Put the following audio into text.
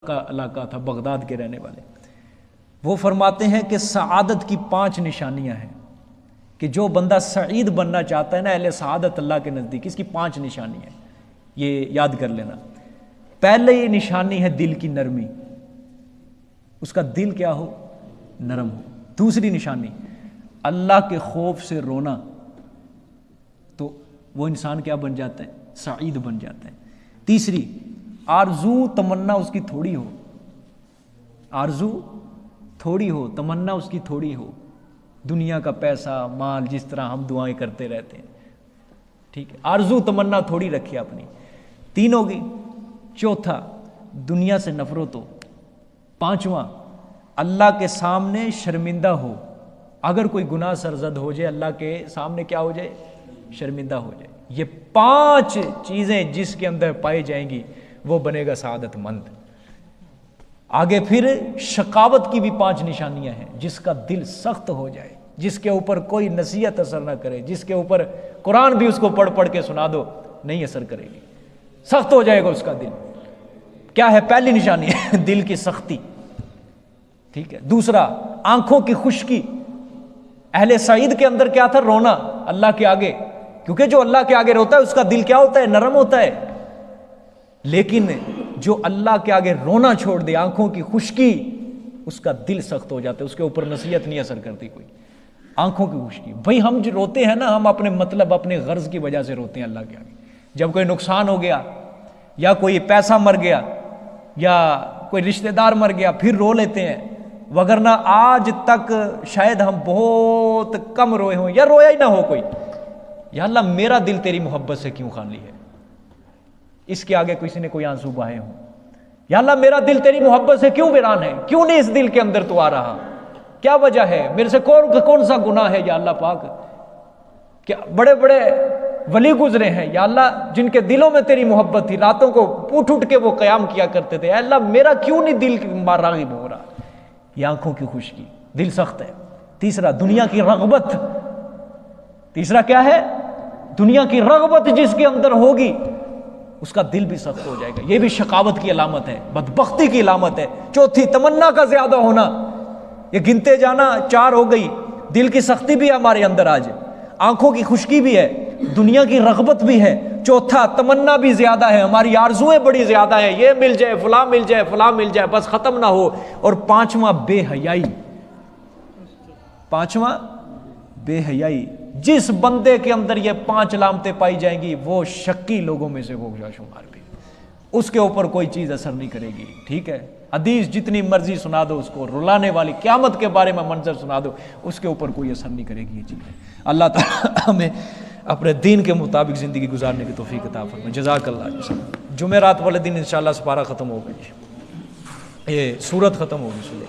का इलाका था, बगदाद के रहने वाले। वो फरमाते हैं कि सआदत की 5 निशानियां हैं, कि जो बंदा सईद बनना चाहता है ना, अहले सआदत अल्लाह के नज़दीक, इसकी 5 निशानी है, ये याद कर लेना। पहले ये निशानी है दिल की नरमी, उसका दिल क्या हो, नरम हो। दूसरी निशानी अल्लाह के खौफ से रोना, तो वो इंसान क्या बन जाता है, सईद बन जाता है। तीसरी आरजू तमन्ना उसकी थोड़ी हो, आरजू थोड़ी हो, तमन्ना उसकी थोड़ी हो, दुनिया का पैसा माल, जिस तरह हम दुआएं करते रहते हैं, ठीक है, आरजू तमन्ना थोड़ी रखिए अपनी। 3 होगी। चौथा दुनिया से नफरत हो। 5वां अल्लाह के सामने शर्मिंदा हो, अगर कोई गुनाह सरजद हो जाए अल्लाह के सामने क्या हो जाए, शर्मिंदा हो जाए। ये 5 चीजें जिसके अंदर पाई जाएंगी वो बनेगा सआदतमंद। आगे फिर शकावत की भी 5 निशानियां हैं, जिसका दिल सख्त हो जाए, जिसके ऊपर कोई नसीहत असर ना करे, जिसके ऊपर कुरान भी उसको पढ़ पढ़ के सुना दो नहीं असर करेगी, सख्त हो जाएगा उसका दिल। क्या है, पहली निशानी है दिल की सख्ती, ठीक है। दूसरा आंखों की खुश्की। अहले सईद के अंदर क्या था, रोना अल्लाह के आगे, क्योंकि जो अल्लाह के आगे रोता है उसका दिल क्या होता है, नरम होता है। लेकिन जो अल्लाह के आगे रोना छोड़ दे, आंखों की खुश्की, उसका दिल सख्त हो जाता है, उसके ऊपर नसीहत नहीं असर करती कोई। आंखों की खुश्की, भाई हम जो रोते हैं ना, हम अपने मतलब अपने गर्ज की वजह से रोते हैं अल्लाह के आगे। जब कोई नुकसान हो गया, या कोई पैसा मर गया, या कोई रिश्तेदार मर गया, फिर रो लेते हैं, वगरना आज तक शायद हम बहुत कम रोए हों, या रोया ही ना हो कोई। या अल्लाह मेरा दिल तेरी मोहब्बत से क्यों खाली है, इसके आगे किसी ने कोई आंसू बहाए हों। या अल्लाह मेरा दिल तेरी मोहब्बत से क्यों वीरान है, क्यों नहीं इस दिल के अंदर तू आ रहा, क्या वजह है, मेरे से कौन सा गुनाह है या अल्लाह पाक। क्या बड़े बड़े वली गुजरे हैं या अल्लाह, जिनके दिलों में तेरी मोहब्बत थी, रातों को उठ के वो क़याम किया करते थे, अल्लाह मेरा क्यों नहीं दिल राग़िब हो रहा। ये आंखों की खुश्की, दिल सख्त है। तीसरा दुनिया की रग़बत। तीसरा क्या है, दुनिया की रग़बत जिसके अंदर होगी उसका दिल भी सख्त हो जाएगा। ये भी शकावत की अलामत है, बदबख्ती की अलामत है। चौथी तमन्ना का ज्यादा होना, ये गिनते जाना 4 हो गई। दिल की सख्ती भी है हमारे अंदर आज, आंखों की खुश्की भी है, दुनिया की रग़बत भी है। चौथा तमन्ना भी ज्यादा है, हमारी आरज़ुएं बड़ी ज्यादा है, ये मिल जाए फला मिल जाए फला मिल जाए, बस खत्म ना हो। और 5वां बेहयाई। 5वां बेहयाई। जिस बंदे के अंदर ये 5 अलामतें पाई जाएंगी वो शक्की लोगों में से होगा शुमार भी, उसके ऊपर कोई चीज असर नहीं करेगी, ठीक है। हदीस जितनी मर्जी सुना दो उसको, रुलाने वाली क़यामत के बारे में मंजर सुना दो, उसके ऊपर कोई असर नहीं करेगी ये चीज़ें। अल्लाह ताला हमें अपने दीन के मुताबिक ज़िंदगी गुजारने की तौफीक अता फरमाए। जज़ाकल्लाह। जुमेरात वाले दिन इंशाअल्लाह सुपारा ख़त्म होगा, ये सूरत ख़त्म होगी सुबह।